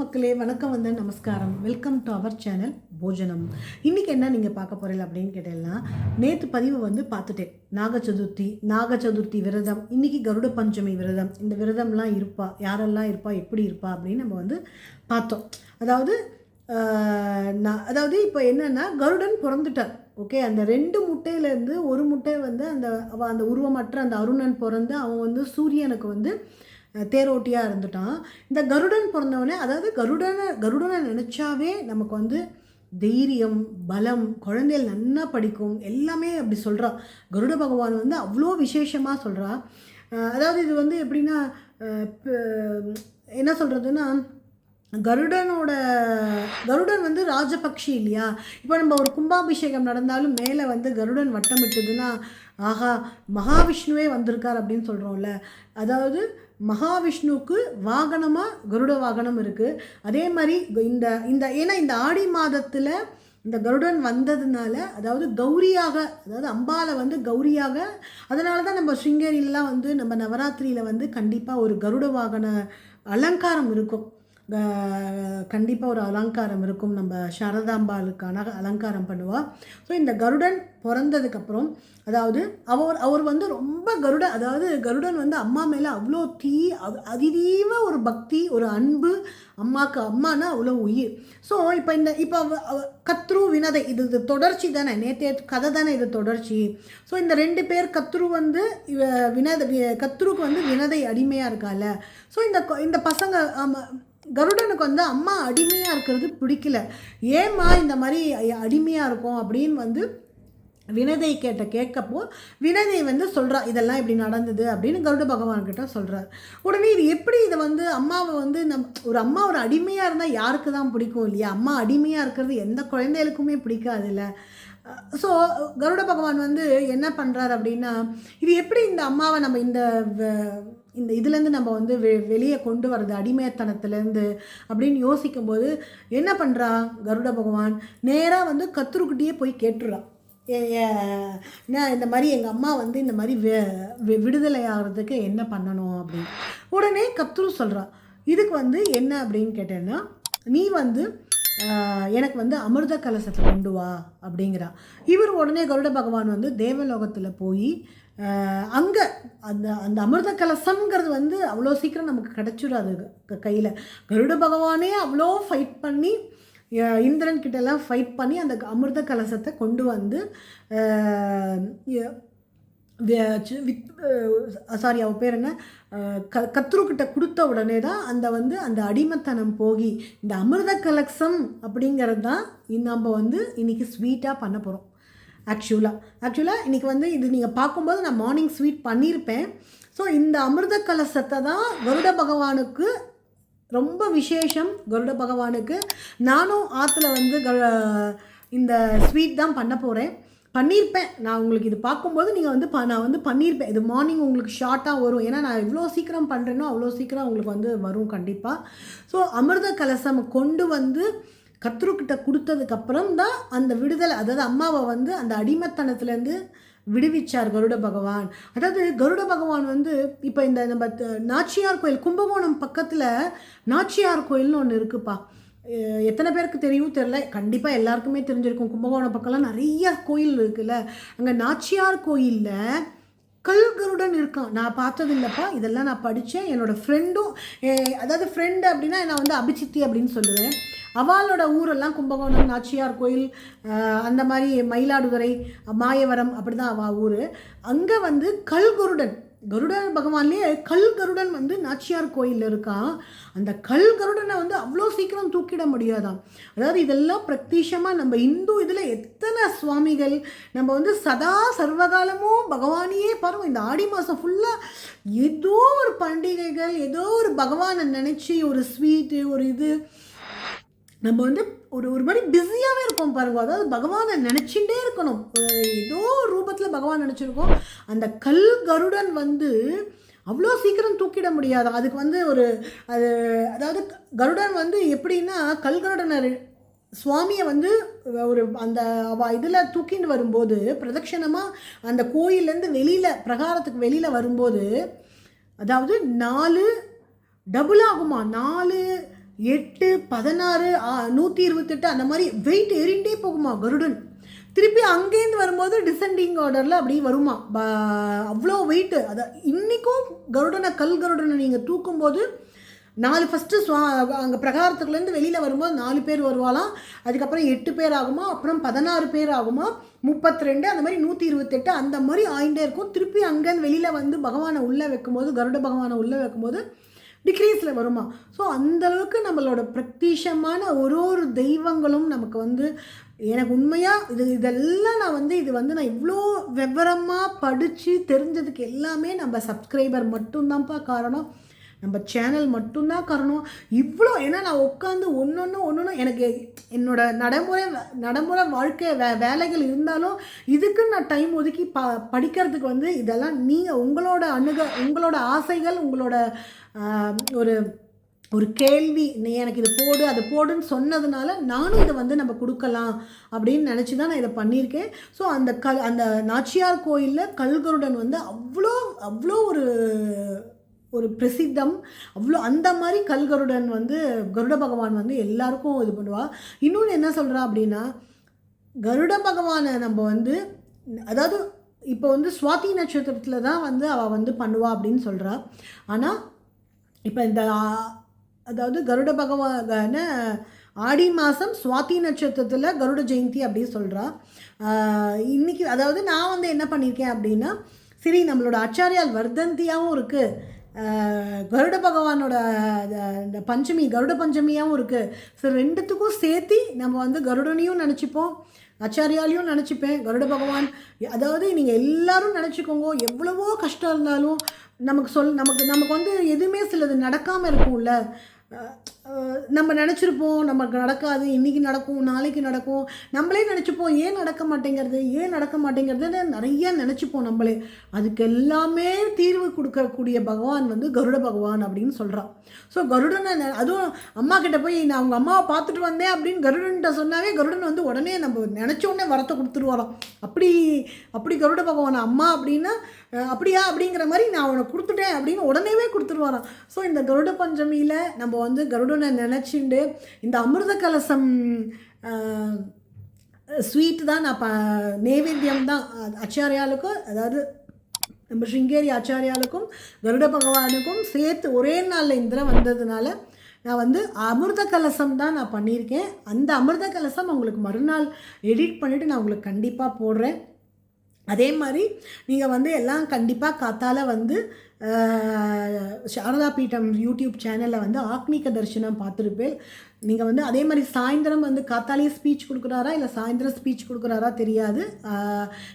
மக்களே வணக்கம் நமஸ்காரம். வெல்கம் டு அவர் சேனல் போஜனம். இன்றைக்கி என்ன நீங்கள் பார்க்க போகிறீங்க அப்படின்னு கேட்டீங்கன்னா, நேற்று பதிவு பார்த்துட்டேன். நாக சதுர்த்தி விரதம், இன்றைக்கி கருட பஞ்சமி விரதம். இந்த விரதம்லாம் இருப்பா, யாரெல்லாம் இருப்பா, எப்படி இருப்பா அப்படின்னு நம்ம பார்த்தோம். அதாவது இப்போ என்னென்னா, கருடன் பிறந்துட்டார். ஓகே, அந்த 2 முட்டையிலேருந்து ஒரு முட்டை அந்த உருவமற்ற அந்த அருணன் பிறந்து அவன் சூரியனுக்கு தேரோட்டியாக இருந்துட்டான். இந்த கருடன் பிறந்தவனே, அதாவது கருடனை நினச்சாவே நமக்கு தைரியம், பலம், குழந்தைகள் நல்லா படிக்கும், எல்லாமே அப்படி சொல்கிறா. கருட பகவான் அவ்வளோ விசேஷமாக சொல்கிறா. அதாவது இது எப்படின்னா, என்ன சொல்கிறதுன்னா, கருடன் ராஜபக்ஷி இல்லையா? இப்போ நம்ம ஒரு கும்பாபிஷேகம் நடந்தாலும் மேலே கருடன் வட்டமிட்டுதுன்னா, ஆஹா மகாவிஷ்ணுவே வந்திருக்கார் அப்படின்னு சொல்கிறோம்ல. அதாவது மகாவிஷ்ணுவுக்கு வாகனமாக கருட வாகனம் இருக்குது. அதே மாதிரி ஏன்னா இந்த ஆடி மாதத்தில் இந்த கருடன் வந்ததுனால, அதாவது கௌரியாக, அதாவது அம்பாவை கௌரியாக, அதனால தான் நம்ம ஸ்ருங்கேரியிலலாம் நம்ம நவராத்திரியில் கண்டிப்பாக ஒரு கருட வாகன அலங்காரம் இருக்கும். கண்டிப்பாக ஒரு அலங்காரம் இருக்கும். நம்ம சாரதாம்பாளுக்கான அலங்காரம் பண்ணுவாள். ஸோ இந்த கருடன் பிறந்ததுக்கப்புறம், அதாவது அவர் ரொம்ப கருடன் அம்மா மேலே அவ்வளோ அதிதீவ ஒரு பக்தி, ஒரு அன்பு. அம்மானா அவ்வளோ உயிர். ஸோ இப்போ கத்ரு வினதை, இது தொடர்ச்சி தானே, நேற்றைய கதை தானே இது தொடர்ச்சி. ஸோ இந்த 2 பேர், கத்ரு கத்ருக்கு வினதை அடிமையாக இருக்கால. ஸோ இந்த பசங்க கருடனுக்கு அம்மா அடிமையாக இருக்கிறது பிடிக்கல. ஏம்மா இந்த மாதிரி அடிமையாக இருக்கும் அப்படின்னு வினதை கேட்கப்போ வினதை சொல்கிறா, இதெல்லாம் இப்படி நடந்தது அப்படின்னு கருட பகவான்கிட்ட சொல்கிறார். உடனே இது எப்படி இதை அம்மாவை ஒரு அம்மா ஒரு அடிமையாக இருந்தால் யாருக்கு தான் பிடிக்கும் இல்லையா? அம்மா அடிமையாக இருக்கிறது எந்த குழந்தைகளுக்குமே பிடிக்காது இல்லை. ஸோ கருட பகவான் என்ன பண்ணுறார் அப்படின்னா, இது எப்படி இந்த அம்மாவை நம்ம இந்த இதுலேருந்து நம்ம வெளியே கொண்டு வர்றது, அடிமைத்தனத்துலேருந்து அப்படின்னு யோசிக்கும்போது என்ன பண்ணுறா கருட பகவான், நேராக கத்ருக்கிட்டேயே போய் கேட்டுடுறான். இந்த மாதிரி எங்கள் அம்மா இந்த மாதிரி விடுதலை ஆகிறதுக்கு என்ன பண்ணணும் அப்படின்னு. உடனே கத்ரு சொல்கிறா, இதுக்கு என்ன அப்படின்னு கேட்டேன்னா, நீ எனக்கு அமிர்த கலசத்தை கொண்டு வா அப்படிங்கிறா. இவர் உடனே கருட பகவான் தேவலோகத்தில் போய் அங்கே அந்த அமிர்த கலசம்ங்கிறது அவ்வளோ சீக்கிரம் நமக்கு கிடச்சிடாது கையில். கருட பகவானே அவ்வளோ ஃபைட் பண்ணி, இந்திரன் கிட்டெல்லாம் ஃபைட் பண்ணி அந்த அமிர்த கலசத்தை கொண்டு அவ பேர் என்ன, கத்ருக்கிட்ட கொடுத்த உடனே தான் அந்த அடிமைத்தனம் போகி இந்த அமிர்த கலசம் அப்படிங்கிறது தான் நம்ம இன்றைக்கி ஸ்வீட்டாக பண்ண போகிறோம். ஆக்சுவலாக இன்றைக்கி இது நீங்கள் பார்க்கும்போது நான் மார்னிங் ஸ்வீட் பண்ணியிருப்பேன். ஸோ இந்த அமிர்த கலசத்தை தான் கருட பகவானுக்கு ரொம்ப விசேஷம். கருட பகவானுக்கு நானும் ஆற்றுல இந்த ஸ்வீட் தான் பண்ண போகிறேன், பண்ணியிருப்பேன். நான் உங்களுக்கு இது பார்க்கும்போது நீங்கள் நான் பண்ணியிருப்பேன். இது மார்னிங் உங்களுக்கு ஷார்ட்டாக வரும். ஏன்னா நான் எவ்வளோ சீக்கிரம் பண்ணுறேனோ அவ்வளோ சீக்கிரம் உங்களுக்கு வரும் கண்டிப்பாக. ஸோ அமிர்த கலசம் கொண்டு கத்ருக்கிட்ட கொடுத்ததுக்கப்புறம் தான் அந்த விடுதலை, அதாவது அம்மாவை அந்த அடிமைத்தனத்துலேருந்து விடுவிச்சார் கருட பகவான். அதாவது கருட பகவான் இப்போ இந்த நம்ம நாச்சியார் கோயில், கும்பகோணம் பக்கத்தில் நாச்சியார் கோயில்னு ஒன்று இருக்குப்பா. எத்தனை பேருக்கு தெரியும் தெரில, கண்டிப்பாக எல்லாருக்குமே தெரிஞ்சிருக்கும். கும்பகோணம் பக்கம்லாம் நிறைய கோயில் இருக்குல்ல. அங்கே நாச்சியார் கோயிலில் கருடன் இருக்கான். நான் பார்த்தது இல்லைப்பா, இதெல்லாம் நான் படித்தேன். என்னோடய ஃப்ரெண்டும், அதாவது ஃப்ரெண்டு அப்படின்னா நான் அபிச்சித்தி அப்படின்னு சொல்லுவேன். அவளோட ஊரெல்லாம் கும்பகோணம், நாச்சியார் கோயில், அந்த மாதிரி மயிலாடுதுறை, மாயவரம், அப்படி தான் அவள் ஊர். அங்கே கருட பகவான்லேயே கருடன் நாச்சியார் கோயிலில் இருக்கான். அந்த கருடனை அவ்வளோ சீக்கிரம் தூக்கிட முடியாதான். அதாவது இதெல்லாம் பிரத்யட்சமாக நம்ம இந்து இதில் எத்தனை சுவாமிகள் நம்ம சதா சர்வகாலமும் பகவானையே பாருங்கள். இந்த ஆடி மாதம் ஃபுல்லாக ஏதோ ஒரு பண்டிகைகள், ஏதோ ஒரு பகவானை நினச்சி ஒரு ஸ்வீட்டு, ஒரு இது நம்ம ஒரு மாதிரி பிஸியாகவே இருப்போம் பாருங்க. அதாவது பகவானை நினச்சிட்டே இருக்கணும். ஏதோ ரூபத்தில் பகவான் நினச்சிருக்கோம். அந்த கருடன் அவ்வளோ சீக்கிரம் தூக்கிட முடியாது. அதுக்கு ஒரு அதாவது கருடன் எப்படின்னா, கருடனை சுவாமியை ஒரு அந்த இதில் தூக்கிட்டு வரும்போது, பிரதட்சணமாக அந்த கோயிலேருந்து வெளியில், பிரகாரத்துக்கு வெளியில் வரும்போது, அதாவது 4 டபுள் ஆகுமா, 4 8, 16, 128 அந்த மாதிரி வெயிட் ஏறிண்டே போகுமா கருடன். திருப்பி அங்கேருந்து வரும்போது டிசெண்டிங் ஆர்டரில் அப்படியே வருமா. அவ்வளோ வெயிட்டு. அதை இன்றைக்கும் கருடனை கருடனை நீங்கள் தூக்கும்போது 4 ஃபஸ்ட்டு அங்கே பிரகாரத்துக்குலேருந்து வெளியில் வரும்போது 4 பேர் வருவாளாம். அதுக்கப்புறம் 8 பேர் ஆகுமா, அப்புறம் 16 பேர் ஆகுமா, 32, அந்த மாதிரி 128 அந்த மாதிரி ஆகிட்டே இருக்கும். திருப்பி அங்கேருந்து வெளியில் வந்து பகவானை உள்ளே வைக்கும்போது, கருட பகவானை உள்ளே வைக்கும்போது டிக்ரீஸில் வருமா. ஸோ அந்தளவுக்கு நம்மளோட பிரத்யட்சமான ஒரு தெய்வங்களும் நமக்கு வந்து எனக்கு உண்மையாக இதெல்லாம் நான் இவ்வளோ விவரமாக படித்து தெரிஞ்சதுக்கு எல்லாமே நம்ம சப்ஸ்கிரைபர் மட்டும்தான்ப்பா காரணம், நம்ம சேனல் மட்டும்தான் காரணம். இவ்வளோ ஏன்னா நான் உட்காந்து ஒன்று எனக்கு என்னோட நடைமுறை வாழ்க்கை வேலைகள் இருந்தாலும் இதுக்கு நான் டைம் ஒதுக்கி படிக்கிறதுக்கு வந்து இதெல்லாம் நீங்கள் உங்களோட ஆசைகள், உங்களோட ஒரு கேள்வி, நீ எனக்கு இது போடு அது போடுன்னு சொன்னதுனால நானும் இதை வந்து நம்ம கொடுக்கலாம் அப்படின்னு நினச்சி தான் நான் இதை பண்ணியிருக்கேன். ஸோ அந்த நாச்சியார் கோயிலில் கல்கருடன் வந்து அவ்வளோ ஒரு பிரசித்தம். அவ்வளோ அந்த மாதிரி கல்கருடன் வந்து கருட பகவான் வந்து எல்லாருக்கும் இது பண்ணுவாள். இன்னொன்று என்ன சொல்கிறா அப்படின்னா, கருட பகவானை நம்ம வந்து அதாவது இப்போ வந்து சுவாதி நட்சத்திரத்தில் தான் வந்து அவள் வந்து பண்ணுவா அப்படின்னு சொல்கிறா. ஆனால் இப்போ அதாவது கருட பகவான ஆடி மாதம் சுவாதி நட்சத்திரத்தில் கருட ஜெயந்தி அப்படின்னு சொல்கிறா. இன்றைக்கி அதாவது நான் வந்து என்ன பண்ணியிருக்கேன் அப்படின்னா, சரி நம்மளோட ஆச்சாரியால் வர்தந்தியாகவும் இருக்குது, கருட பகவானோட இந்த பஞ்சமி கருட பஞ்சமியாகவும் இருக்குது. ஸோ ரெண்டுத்துக்கும் சேர்த்து நம்ம வந்து கருடனையும் நினச்சிப்போம், ஆச்சாரியாலையும் நினச்சிப்பேன். கருட பகவான் அதாவது நீங்கள் எல்லோரும் நினச்சிக்கோங்க, எவ்வளவோ கஷ்டம் இருந்தாலும் நமக்கு வந்து எதுவுமே சிலது நடக்காமல் இருக்கும்ல. நம்ம நினச்சிருப்போம் நமக்கு நடக்காது, இன்றைக்கி நடக்கும், நாளைக்கு நடக்கும், நம்மளே நினச்சிப்போம் ஏன் நடக்க மாட்டேங்கிறது நிறைய நினச்சிப்போம் நம்மளே. அதுக்கு எல்லாமே தீர்வு கொடுக்கக்கூடிய பகவான் வந்து கருட பகவான் அப்படின்னு சொல்கிறான். ஸோ கருடனை அதுவும் அம்மா கிட்ட போய் நான் அவங்க அம்மாவை பார்த்துட்டு வந்தேன் அப்படின்னு கருடன்கிட்ட சொன்னாவே கருடன் வந்து உடனே நம்ம நினச்ச உடனே வரத்தை கொடுத்துருவாராம். அப்படி கருட பகவான் அம்மா அப்படின்னா அப்படியா அப்படிங்கிற மாதிரி நான் அவனை கொடுத்துட்டேன் அப்படின்னு உடனேவே கொடுத்துருவாராம். ஸோ இந்த கருட பஞ்சமியில் நம்ம வந்து கருடனை நினச்சிண்டு இந்த அமிர்த கலசம் ஸ்வீட்டு தான் நான் நைவேத்தியம் தான் ஆச்சாரியாளுக்கும், அதாவது நம்ம ஸ்ருங்கேரி ஆச்சாரியாளுக்கும் கருட பகவானுக்கும் சேர்த்து ஒரே நாளில் இந்திரம் வந்ததுனால நான் வந்து அமிர்த கலசம் தான் நான் பண்ணியிருக்கேன். அந்த அமிர்த கலசம் உங்களுக்கு மறுநாள் எடிட் பண்ணிவிட்டு நான் உங்களுக்கு கண்டிப்பாக போடுறேன். அதே மாதிரி நீங்கள் வந்து எல்லாம் கண்டிப்பாக காத்தால் வந்து சாரதா பீட்டம் யூடியூப் சேனலில் வந்து ஆக்னிக தரிசனம் பார்த்துருப்பேன். நீங்கள் வந்து அதே மாதிரி சாயந்தரம் வந்து காத்தாலேயே ஸ்பீச் கொடுக்குறாரா இல்லை சாயந்தரம் ஸ்பீச் கொடுக்குறாரா தெரியாது,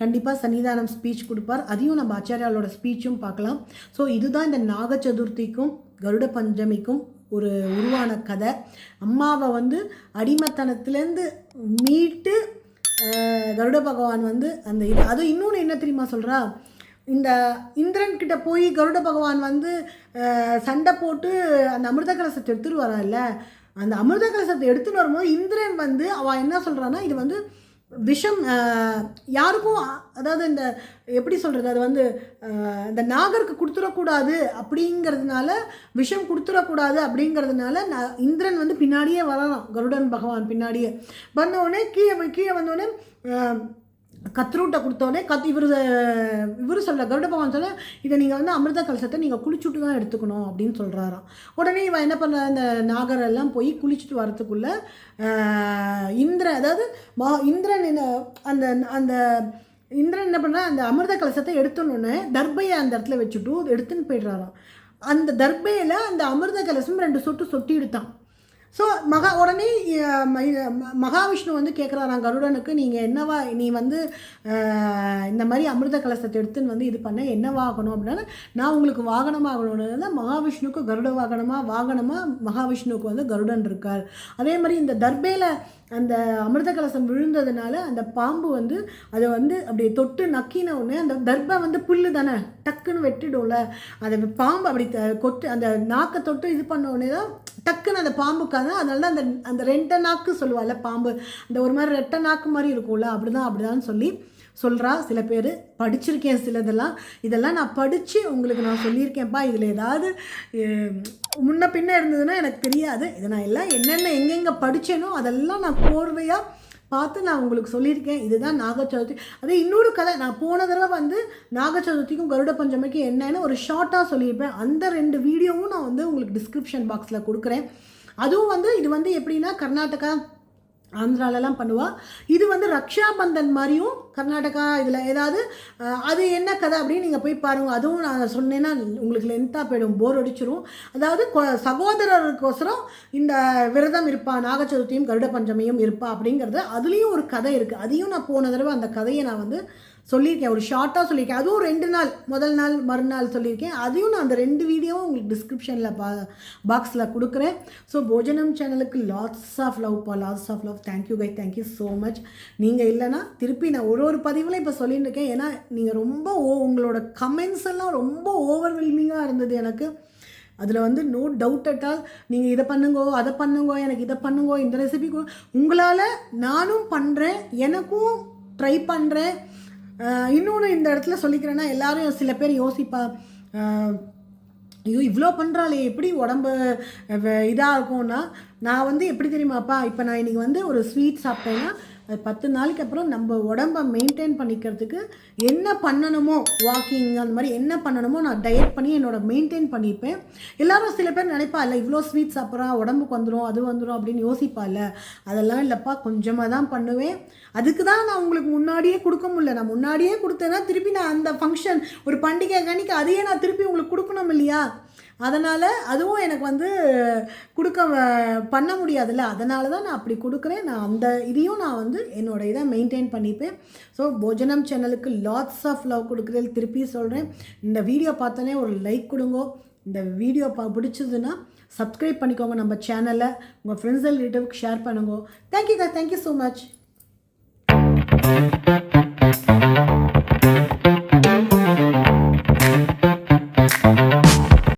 கண்டிப்பாக சன்னிதானம் ஸ்பீச் கொடுப்பார். அதையும் நம்ம ஆச்சாரியாலோட ஸ்பீச்சும் பார்க்கலாம். ஸோ இதுதான் இந்த நாக சதுர்த்திக்கும் கருட பஞ்சமிக்கும் ஒரு உருவான கதை. அம்மாவை வந்து அடிமத்தனத்துலேருந்து மீட்டு கருட பகவான் வந்து அந்த இது அது இன்னொன்று என்ன தெரியுமா சொல்கிறா, இந்த இந்திரன் கிட்ட போய் கருட பகவான் வந்து சண்டை போட்டு அந்த அமிர்த கலசத்தை எடுத்துகிட்டு வரான்ல, அந்த அமிர்த கலசத்தை எடுத்துகிட்டு வரும்போது இந்திரன் வந்து அவள் என்ன சொல்கிறான்னா, இது வந்து விஷம் யாருக்கும், அதாவது இந்த எப்படி சொல்கிறது, அது வந்து இந்த நாகருக்கு கொடுத்துடக்கூடாது அப்படிங்கிறதுனால, விஷம் கொடுத்துடக்கூடாது அப்படிங்கிறதுனால இந்திரன் வந்து பின்னாடியே வரலாம், கருடன் பகவான் பின்னாடியே வந்தோடனே கீழே வந்தோடனே கத்ரூட்டை கொடுத்தோடனே இவர் சொல்ல கருட பகவான் சொல்ல, இதை நீங்கள் வந்து அமிர்த கலசத்தை நீங்கள் குளிச்சுட்டு தான் எடுத்துக்கணும் அப்படின்னு சொல்கிறாராம். உடனே இவன் என்ன பண்ண, இந்த நாகரெல்லாம் போய் குளிச்சுட்டு வரத்துக்குள்ளே இந்திரன் அந்த இந்திரன் என்ன பண்ணா, அந்த அமிர்த கலசத்தை எடுத்துனோடனே தர்பையை அந்த இடத்துல வச்சுட்டு எடுத்துன்னு போய்ட்றாராம். அந்த தர்பையில் அந்த அமிர்த கலசம் 2 சொட்டு சொட்டி எடுத்தான். ஸோ உடனே மகாவிஷ்ணு வந்து கேட்குறாராம் கருடனுக்கு, நீங்கள் நீ வந்து இந்த மாதிரி அமிர்த கலசத்தை எடுத்துன்னு வந்து இது பண்ண என்னவாகணும் அப்படின்னா, நான் உங்களுக்கு வாகனமாகணும்னு மகாவிஷ்ணுக்கு கருட வாகனமாக மகாவிஷ்ணுவுக்கு வந்து கருடன் இருக்கார். அதே மாதிரி இந்த தர்பையில் அந்த அமிர்த கலசம் விழுந்ததுனால அந்த பாம்பு வந்து அதை வந்து அப்படியே தொட்டு நக்கின உடனே அந்த தர்பை வந்து புல்லு தானே டக்குன்னு வெட்டிடும்ல, அந்த பாம்பு அப்படி கொட்டு அந்த நாக்கை தொட்டு இது பண்ண உடனே தான் டக்குன்னு அந்த பாம்புக்காக, அதனால தான் அந்த 2 நாக்கு சொல்லுவாள்ல பாம்பு, அந்த ஒரு மாதிரி 2 நாக்கு மாதிரி இருக்கும்ல, அப்படிதான் சொல்லி சொல்கிறா, சில பேர் படிச்சிருக்கேன் சிலதெல்லாம். இதெல்லாம் நான் படித்து உங்களுக்கு நான் சொல்லியிருக்கேன்ப்பா. இதில் ஏதாவது முன்ன பின்ன இருந்ததுன்னா எனக்கு தெரியாது. இதை நான் எல்லாம் என்னென்ன எங்கெங்கே படித்தேனோ அதெல்லாம் நான் கோர்வையாக பார்த்து நான் உங்களுக்கு சொல்லியிருக்கேன். இதுதான் நாக சதுர்த்தி. அதே இன்னொரு கதை, நான் போன தடவை வந்து நாக சதுர்த்திக்கும் கருட பஞ்சமிக்கும் என்னன்னு ஒரு ஷார்ட்டாக சொல்லியிருப்பேன். அந்த 2 வீடியோவும் நான் வந்து உங்களுக்கு டிஸ்கிரிப்ஷன் பாக்ஸில் கொடுக்குறேன். அதுவும் வந்து இது வந்து எப்படின்னா கர்நாடகா ஆந்திராலலாம் பண்ணுவாள். இது வந்து ரக்ஷாபந்தன் மாதிரியும் கர்நாடகா இதில் ஏதாவது அது என்ன கதை அப்படின்னு நீங்கள் போய் பாருங்கள். அதுவும் நான் சொன்னேன்னா உங்களுக்கு லென்த்தாக போயிடும், போர் அடிச்சிடும். அதாவது சகோதரருக்கோசரம் இந்த விரதம் இருப்பா, நாக சதுர்த்தியும் கருட பஞ்சமியும் இருப்பா அப்படிங்கிறது அதுலேயும் ஒரு கதை இருக்குது. அதையும் நான் போன தடவை அந்த கதையை நான் வந்து சொல்லியிருக்கேன், ஒரு ஷார்ட்டாக சொல்லியிருக்கேன். அதுவும் 2 நாள், முதல் நாள் மறுநாள் சொல்லியிருக்கேன். அதையும் நான் அந்த 2 வீடியோவும் உங்களுக்கு டிஸ்கிரிப்ஷனில் பாக்ஸில் கொடுக்குறேன். ஸோ போஜனம் சேனலுக்கு lots of love. Thank you guys, thank you so much. நீங்கள் இல்லைன்னா திருப்பி நான் ஒரு பதிவில் இப்போ சொல்லிட்டு இருக்கேன். ஏன்னா நீங்கள் ரொம்ப உங்களோட கமெண்ட்ஸ் எல்லாம் ரொம்ப ஓவர்வெல்மிங்காக இருந்தது எனக்கு. அதில் வந்து நோ டவுட் அட் ஆல். நீங்கள் இதை பண்ணுங்கோ, அதை பண்ணுங்கோ, எனக்கு இதை பண்ணுங்கோ, இந்த ரெசிபி உங்களால் நானும் பண்ணுறேன், எனக்கும் ட்ரை பண்ணுறேன். இன்னொன்று இந்த இடத்துல சொல்லிக்கிறேன்னா, எல்லோரும் சில பேர் யோசிப்பா, ஐயோ இவ்வளோ பண்ணுறாளே எப்படி உடம்பு இதாக இருக்கும்னா, நான் வந்து எப்படி தெரியுமாப்பா, இப்போ நான் இன்றைக்கி வந்து ஒரு ஸ்வீட் சாப்பிட்டேன்னா அது 10 நாளைக்கு அப்புறம் நம்ம உடம்பை மெயின்டைன் பண்ணிக்கிறதுக்கு என்ன பண்ணணுமோ, வாக்கிங் அந்த மாதிரி என்ன பண்ணணுமோ நான் டயட் பண்ணி மெயின்டைன் பண்ணிப்பேன். எல்லோரும் சில பேர் நினைப்பா, இல்லை இவ்வளோ ஸ்வீட் சாப்பிட்றா உடம்புக்கு வந்துடும், அது வந்துடும் அப்படின்னு யோசிப்பாள். அதெல்லாம் இல்லைப்பா, கொஞ்சமாக தான் பண்ணுவேன். அதுக்கு தான் நான் உங்களுக்கு முன்னாடியே கொடுக்க முடியல. நான் முன்னாடியே கொடுத்தேன்னா திருப்பி நான் அந்த ஃபங்க்ஷன் ஒரு பண்டிகை கணிக்கு அதையே நான் திருப்பி உங்களுக்கு கொடுக்கணும் இல்லையா? அதனால் அதுவும் எனக்கு வந்து பண்ண முடியாதுல்ல. அதனால தான் நான் அப்படி கொடுக்குறேன். நான் அந்த இதையும் நான் வந்து என்னோடய இதை மெயின்டைன் பண்ணிப்பேன். ஸோ போஜனம் சேனலுக்கு லாட்ஸ் ஆஃப் லவ் கொடுக்குறது திருப்பி சொல்கிறேன். இந்த வீடியோ பார்த்தோன்னே ஒரு லைக் கொடுங்கோ. இந்த வீடியோ பிடிச்சதுன்னா சப்ஸ்கிரைப் பண்ணிக்கோங்க நம்ம சேனலை. உங்கள் ஃப்ரெண்ட்ஸ் அண்ட் ரிலேட்டிவ்க்கு ஷேர் பண்ணுங்க. Thank you so much.